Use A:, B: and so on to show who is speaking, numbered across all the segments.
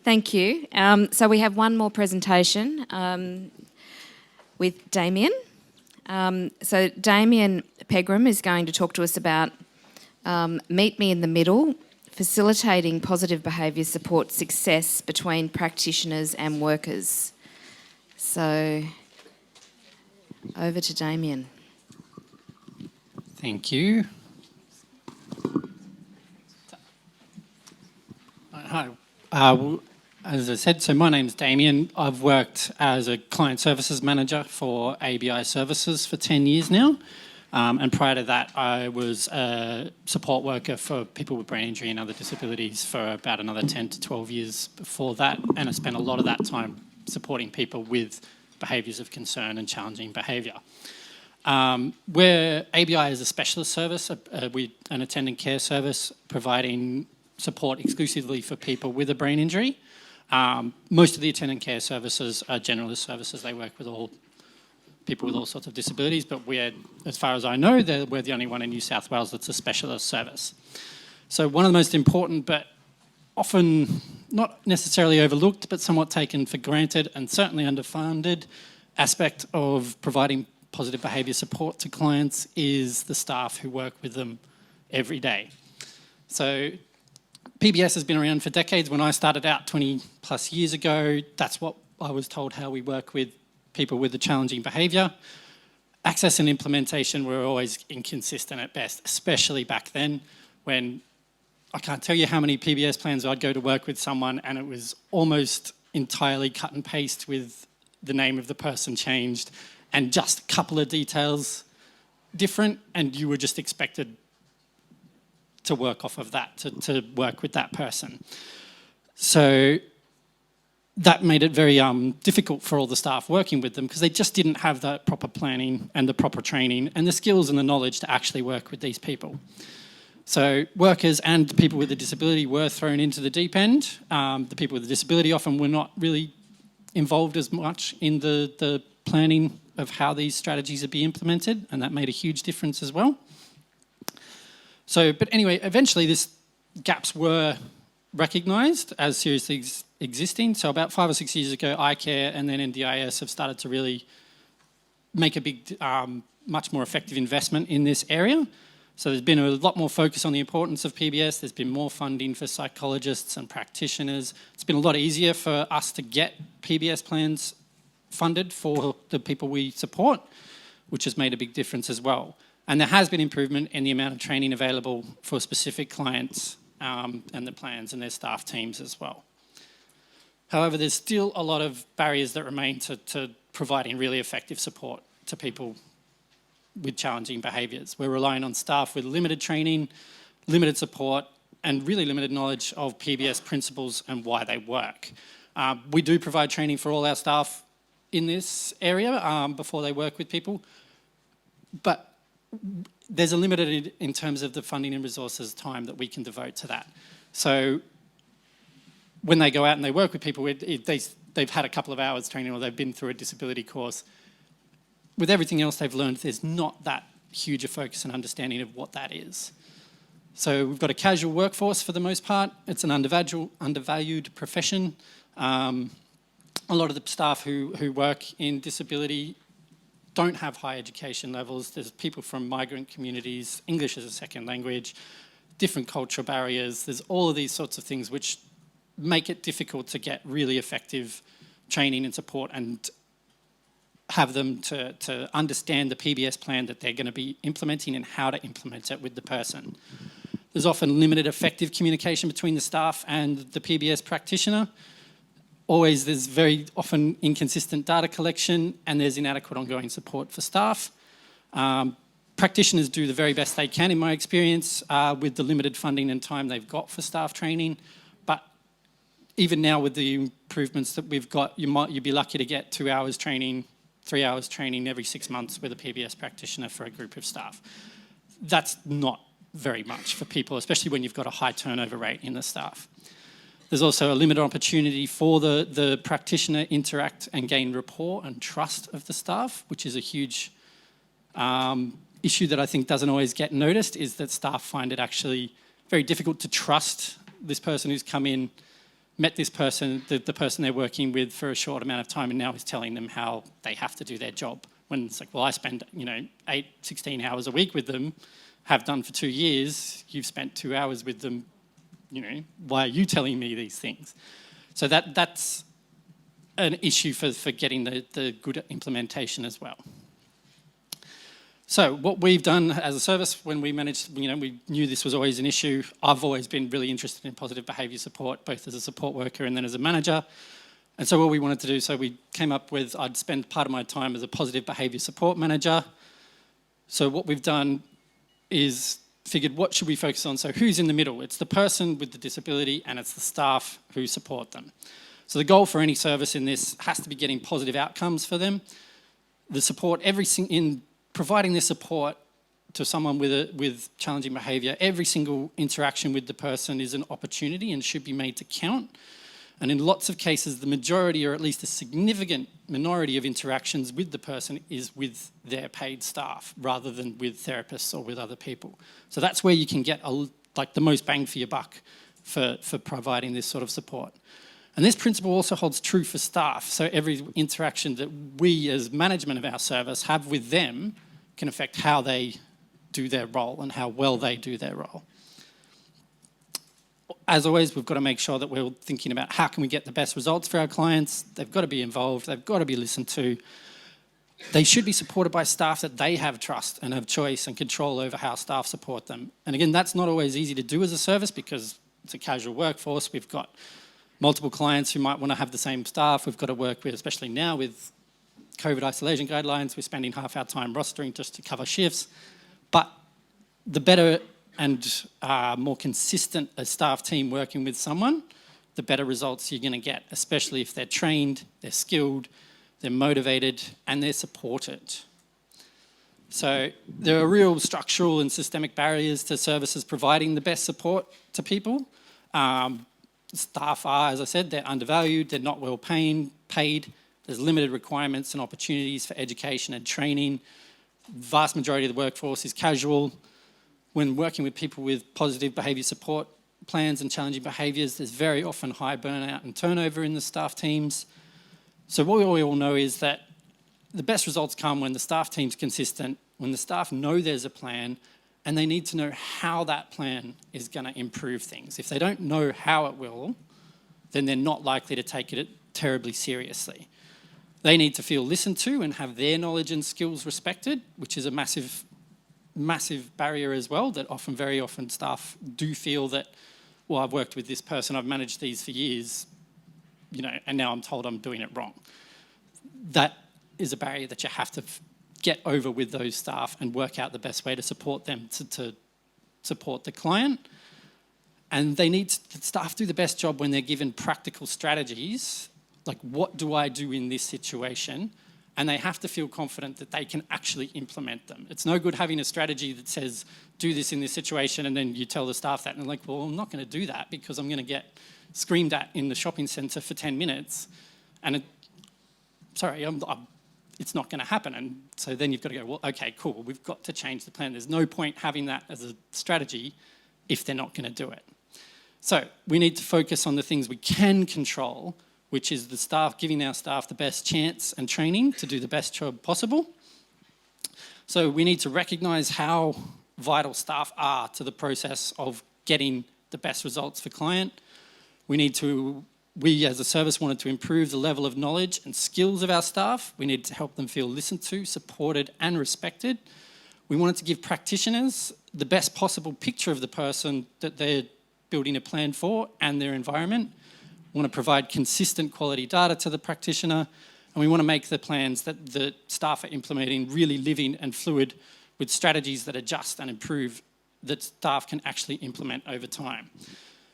A: Thank you. So we have one more presentation with Damien. So Damien Pegram is going to talk to us about Meet Me in the Middle, facilitating positive behaviour support success between practitioners and workers. So over to Damien.
B: Thank you. Hi. As I said, so my name's Damien. I've worked as a client services manager for ABI Services for 10 years now. And prior to that, I was a support worker for people with brain injury and other disabilities for about another 10 to 12 years before that. And I spent a lot of that time supporting people with behaviours of concern and challenging behaviour. Where ABI is a specialist service, we're an attendant care service providing support exclusively for people with a brain injury. Most of the attendant care services are generalist services. They work with all people with all sorts of disabilities, but we're, as far as I know, we're the only one in New South Wales that's a specialist service. So one of the most important, but often not necessarily overlooked, but somewhat taken for granted and certainly underfunded aspect of providing positive behaviour support to clients is the staff who work with them every day. So PBS has been around for decades. When I started out 20 plus years ago, that's what I was told how we work with people with the challenging behaviour. Access and implementation were always inconsistent at best, especially back then when I can't tell you how many PBS plans I'd go to work with someone and it was almost entirely cut and paste with the name of the person changed and just a couple of details different, and you were just expected to work off of that, to work with that person. So that made it very difficult for all the staff working with them because they just didn't have that proper planning and the proper training and the skills and the knowledge to actually work with these people. So workers and people with a disability were thrown into the deep end. The people with a disability often were not really involved as much in the planning of how these strategies are being implemented, and that made a huge difference as well. So, but anyway, eventually these gaps were recognised as seriously existing. So about 5 or 6 years ago, iCare and then NDIS have started to really make a big, much more effective investment in this area. So there's been a lot more focus on the importance of PBS. There's been more funding for psychologists and practitioners. It's been a lot easier for us to get PBS plans funded for the people we support, which has made a big difference as well. And there has been improvement in the amount of training available for specific clients and the plans and their staff teams as well. However, there's still a lot of barriers that remain to providing really effective support to people with challenging behaviours. We're relying on staff with limited training, limited support, and really limited knowledge of PBS principles and why they work. We do provide training for all our staff in this area before they work with people, but there's a limit in terms of the funding and resources time that we can devote to that. So when they go out and they work with people, they've had a couple of hours training or they've been through a disability course. With everything else they've learned, there's not that huge a focus and understanding of what that is. So we've got a casual workforce for the most part. It's an undervalued profession. A lot of the staff who work in disability don't have high education levels. There's people from migrant communities, English as a second language, different cultural barriers. There's all of these sorts of things which make it difficult to get really effective training and support and have them to understand the PBS plan that they're going to be implementing and how to implement it with the person. There's often limited effective communication between the staff and the PBS practitioner. There's very often inconsistent data collection and there's inadequate ongoing support for staff. Practitioners do the very best they can, in my experience, with the limited funding and time they've got for staff training. But even now with the improvements that we've got, you'd be lucky to get 2 hours training, 3 hours training every 6 months with a PBS practitioner for a group of staff. That's not very much for people, especially when you've got a high turnover rate in the staff. There's also a limited opportunity for the practitioner interact and gain rapport and trust of the staff, which is a huge issue that I think doesn't always get noticed, is that staff find it actually very difficult to trust this person who's come in met this person, the person they're working with for a short amount of time, and now is telling them how they have to do their job. When it's like, well, I spend 16 hours a week with them, have done for 2 years, you've spent 2 hours with them, why are you telling me these things? So that's an issue for getting the good implementation as well. So what we've done as a service when we managed, we knew this was always an issue. I've always been really interested in positive behaviour support, both as a support worker and then as a manager. And so what we wanted to do, so we came up with, I'd spend part of my time as a positive behaviour support manager. So what we've done is figured what should we focus on? So who's in the middle? It's the person with the disability and it's the staff who support them. So the goal for any service in this has to be getting positive outcomes for them. The support, in providing this support to someone with challenging behaviour, every single interaction with the person is an opportunity and should be made to count. And in lots of cases, the majority or at least a significant minority of interactions with the person is with their paid staff rather than with therapists or with other people. So that's where you can get the most bang for your buck for providing this sort of support. And this principle also holds true for staff. So every interaction that we as management of our service have with them can affect how they do their role and how well they do their role. As always, we've got to make sure that we're thinking about how can we get the best results for our clients. They've got to be involved. They've got to be listened to. They should be supported by staff that they have trust and have choice and control over how staff support them. And again, that's not always easy to do as a service because it's a casual workforce. We've got multiple clients who might want to have the same staff. We've got to work with, especially now with COVID isolation guidelines, we're spending half our time rostering just to cover shifts. But the better and more consistent a staff team working with someone, the better results you're going to get, especially if they're trained, they're skilled, they're motivated, and they're supported. So there are real structural and systemic barriers to services providing the best support to people. Staff are, as I said, they're undervalued, they're not well paid. There's limited requirements and opportunities for education and training. The vast majority of the workforce is casual. When working with people with positive behaviour support plans and challenging behaviours, there's very often high burnout and turnover in the staff teams. So what we all know is that the best results come when the staff team's consistent, when the staff know there's a plan, and they need to know how that plan is going to improve things. If they don't know how it will, then they're not likely to take it terribly seriously. They need to feel listened to and have their knowledge and skills respected, which is a massive barrier as well, that very often staff do feel that, well, I've worked with this person, I've managed these for years, and now I'm told I'm doing it wrong. That is a barrier that you have to get over with those staff and work out the best way to support them to support the client. And the staff do the best job when they're given practical strategies, like what do I do in this situation? And they have to feel confident that they can actually implement them. It's no good having a strategy that says, do this in this situation, and then you tell the staff that, and they're like, well, I'm not going to do that because I'm going to get screamed at in the shopping centre for 10 minutes. And it's not going to happen. And so then you've got to go, well, okay, cool, we've got to change the plan. There's no point having that as a strategy if they're not going to do it. So we need to focus on the things we can control, which is the staff, giving our staff the best chance and training to do the best job possible. So we need to recognise how vital staff are to the process of getting the best results for client. We as a service wanted to improve the level of knowledge and skills of our staff. We needed to help them feel listened to, supported and respected. We wanted to give practitioners the best possible picture of the person that they're building a plan for and their environment. We want to provide consistent quality data to the practitioner, and we want to make the plans that the staff are implementing really living and fluid with strategies that adjust and improve that staff can actually implement over time.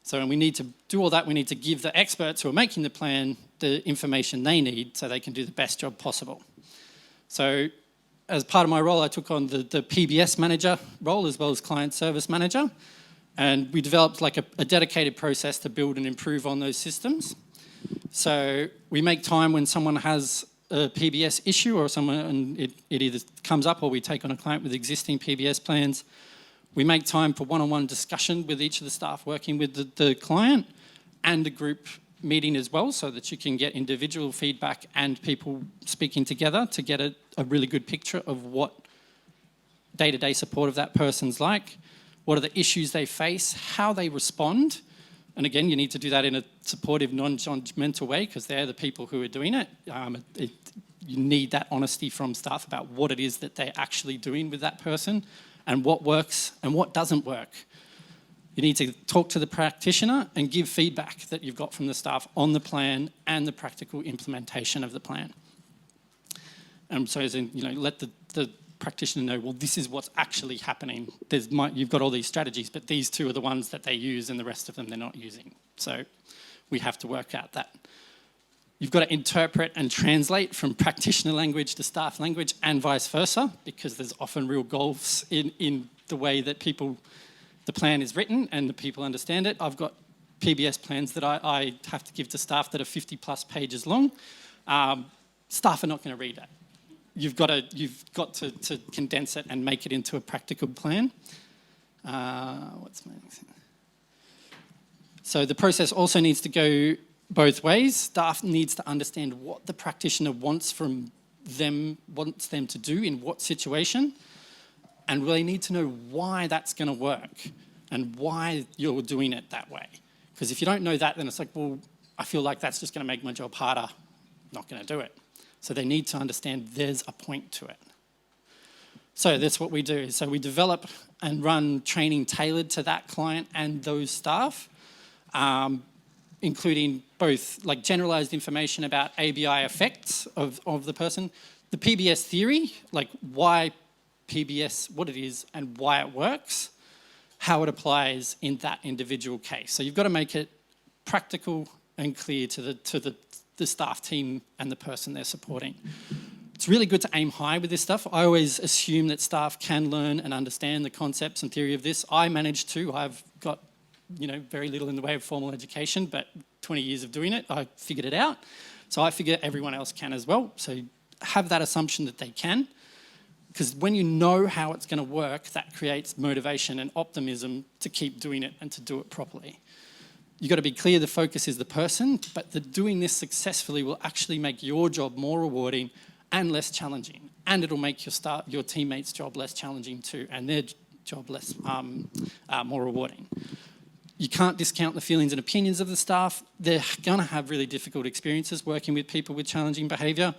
B: So we need to do all that. We need to give the experts who are making the plan the information they need so they can do the best job possible. So as part of my role, I took on the PBS manager role as well as client service manager. And we developed like a dedicated process to build and improve on those systems. So we make time when someone has a PBS issue or it either comes up or we take on a client with existing PBS plans. We make time for one-on-one discussion with each of the staff working with the client and a group meeting as well, so that you can get individual feedback and people speaking together to get a really good picture of what day-to-day support of that person's like, what are the issues they face, how they respond. And again, you need to do that in a supportive, non-judgmental way, because they're the people who are doing it. You need that honesty from staff about what it is that they're actually doing with that person and what works and what doesn't work. You need to talk to the practitioner and give feedback that you've got from the staff on the plan and the practical implementation of the plan. And so, as in, let the practitioner know, well, this is what's actually happening. You've got all these strategies, but these two are the ones that they use and the rest of them they're not using. So we have to work out that. You've got to interpret and translate from practitioner language to staff language and vice versa, because there's often real gulfs in the way that the plan is written and the people understand it. I've got PBS plans that I have to give to staff that are 50 plus pages long. Staff are not going to read that. You've got to condense it and make it into a practical plan. What's my next thing? So the process also needs to go both ways. Staff needs to understand what the practitioner wants them to do in what situation, and really need to know why that's going to work and why you're doing it that way. Because if you don't know that, then it's like, well, I feel like that's just going to make my job harder. Not going to do it. So they need to understand there's a point to it. So that's what we do. So we develop and run training tailored to that client and those staff, including both like generalized information about ABI effects of the person, the PBS theory, like why PBS, what it is and why it works, how it applies in that individual case. So you've got to make it practical and clear to the staff team and the person they're supporting. It's really good to aim high with this stuff. I always assume that staff can learn and understand the concepts and theory of this. I managed to. I've got very little in the way of formal education, but 20 years of doing it, I figured it out. So I figure everyone else can as well. So have that assumption that they can, because when you know how it's going to work, that creates motivation and optimism to keep doing it and to do it properly. You've got to be clear the focus is the person, but doing this successfully will actually make your job more rewarding and less challenging. And it'll make your teammates' job less challenging too, and their job less more rewarding. You can't discount the feelings and opinions of the staff. They're going to have really difficult experiences working with people with challenging behaviour,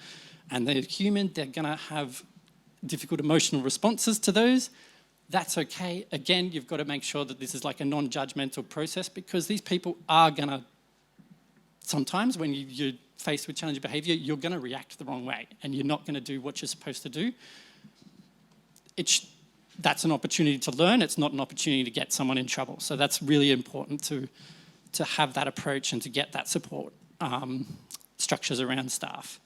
B: and they're human. They're going to have difficult emotional responses to those. That's okay. Again, you've got to make sure that this is like a non-judgmental process, because these people are going to, sometimes when you're faced with challenging behaviour, you're going to react the wrong way and you're not going to do what you're supposed to do. That's an opportunity to learn. It's not an opportunity to get someone in trouble. So that's really important to have that approach and to get that support structures around staff.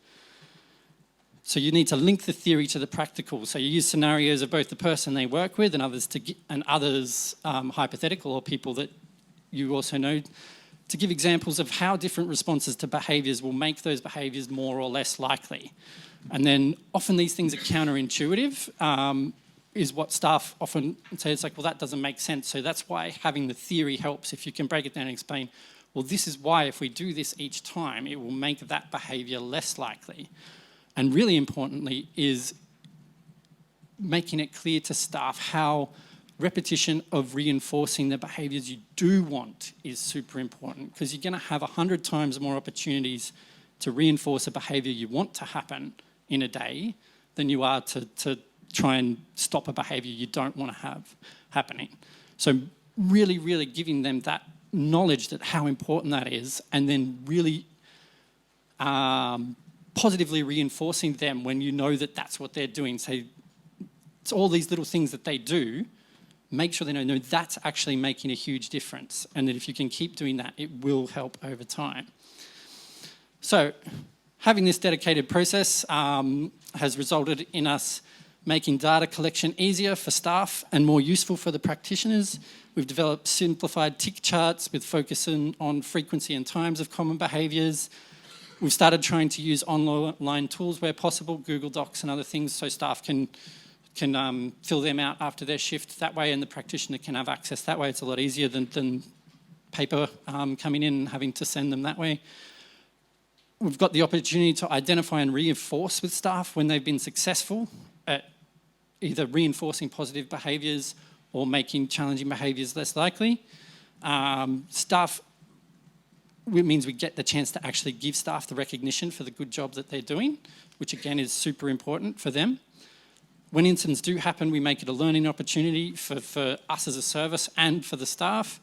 B: So you need to link the theory to the practical. So you use scenarios of both the person they work with and others hypothetical or people that you also know, to give examples of how different responses to behaviours will make those behaviours more or less likely. And then often these things are counterintuitive, is what staff often say. It's like, well, that doesn't make sense. So that's why having the theory helps. If you can break it down and explain, well, this is why if we do this each time, it will make that behaviour less likely. And really importantly is making it clear to staff how repetition of reinforcing the behaviours you do want is super important, because you're going to have 100 times more opportunities to reinforce a behaviour you want to happen in a day than you are to try and stop a behaviour you don't want to have happening. So really, really giving them that knowledge that how important that is, and then really positively reinforcing them when you know that that's what they're doing. So it's all these little things that they do, make sure they know, no, that's actually making a huge difference. And that if you can keep doing that, it will help over time. So having this dedicated process has resulted in us making data collection easier for staff and more useful for the practitioners. We've developed simplified tick charts with focus on frequency and times of common behaviours. We've started trying to use online tools where possible, Google Docs and other things, so staff can fill them out after their shift that way, and the practitioner can have access that way. It's a lot easier than paper coming in and having to send them that way. We've got the opportunity to identify and reinforce with staff when they've been successful at either reinforcing positive behaviours or making challenging behaviours less likely. Staff, it means we get the chance to actually give staff the recognition for the good job that they're doing, which again is super important for them. When incidents do happen, we make it a learning opportunity for us as a service and for the staff.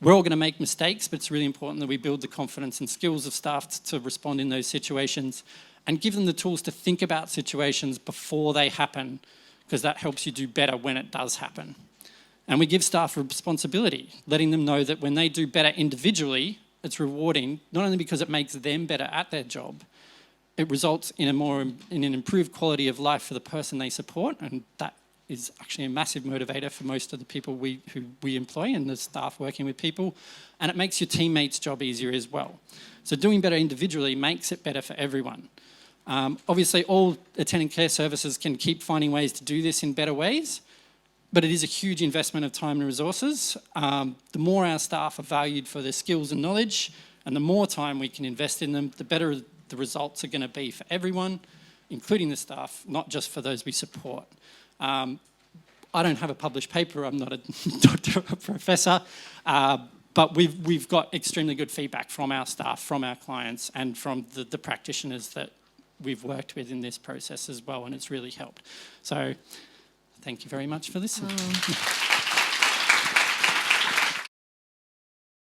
B: We're all going to make mistakes, but it's really important that we build the confidence and skills of staff to respond in those situations and give them the tools to think about situations before they happen, because that helps you do better when it does happen. And we give staff a responsibility, letting them know that when they do better individually, it's rewarding, not only because it makes them better at their job, it results in an improved quality of life for the person they support, and that is actually a massive motivator for most of the people who we employ and the staff working with people, and it makes your teammates' job easier as well. So doing better individually makes it better for everyone. Obviously, all attendant care services can keep finding ways to do this in better ways, but it is a huge investment of time and resources. The more our staff are valued for their skills and knowledge, and the more time we can invest in them, the better the results are going to be for everyone, including the staff, not just for those we support. I don't have a published paper, I'm not a doctor or a professor, but we've got extremely good feedback from our staff, from our clients, and from the practitioners that we've worked with in this process as well, and it's really helped. So thank you very much for listening.